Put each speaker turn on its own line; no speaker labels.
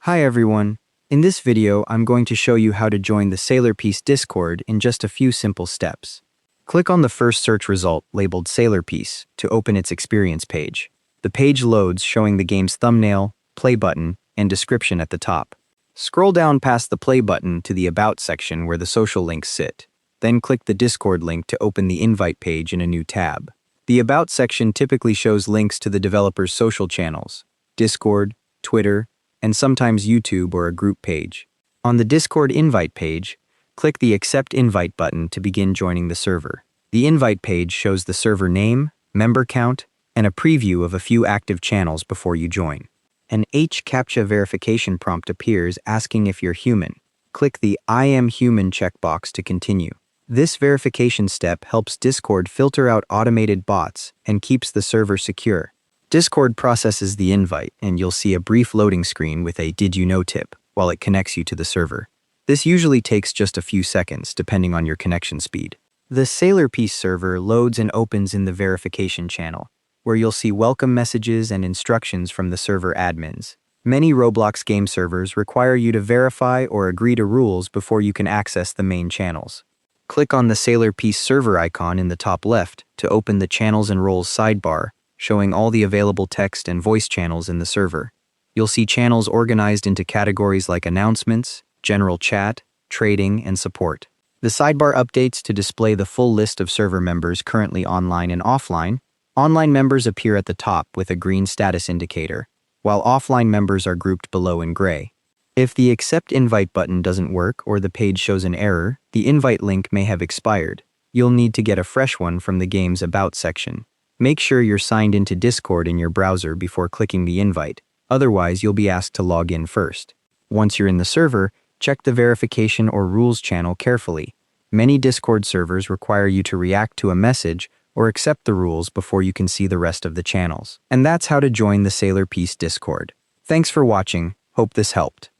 Hi everyone. In this video, I'm going to show you how to join the Sailor Peace Discord in just a few simple steps. Click on the first search result labeled Sailor Peace to open its experience page. The page loads showing the game's thumbnail, play button, and description at the top. Scroll down past the play button to the About section where the social links sit. Then click the Discord link to open the invite page in a new tab. The About section typically shows links to the developer's social channels, Discord, Twitter, and sometimes YouTube or a group page. On the Discord invite page, click the Accept Invite button to begin joining the server. The invite page shows the server name, member count, and a preview of a few active channels before you join. An HCAPTCHA verification prompt appears asking if you're human. Click the I am human checkbox to continue. This verification step helps Discord filter out automated bots and keeps the server secure. Discord processes the invite, and you'll see a brief loading screen with a Did You Know tip while it connects you to the server. This usually takes just a few seconds, depending on your connection speed. The Sailor Peace server loads and opens in the verification channel, where you'll see welcome messages and instructions from the server admins. Many Roblox game servers require you to verify or agree to rules before you can access the main channels. Click on the Sailor Peace server icon in the top left to open the Channels and Roles sidebar, showing all the available text and voice channels in the server. You'll see channels organized into categories like announcements, general chat, trading, and support. The sidebar updates to display the full list of server members currently online and offline. Online members appear at the top with a green status indicator, while offline members are grouped below in gray. If the Accept Invite button doesn't work or the page shows an error, the invite link may have expired. You'll need to get a fresh one from the game's About section. Make sure you're signed into Discord in your browser before clicking the invite, otherwise you'll be asked to log in first. Once you're in the server, check the verification or rules channel carefully. Many Discord servers require you to react to a message or accept the rules before you can see the rest of the channels. And that's how to join the Sailor Peace Discord. Thanks for watching. Hope this helped.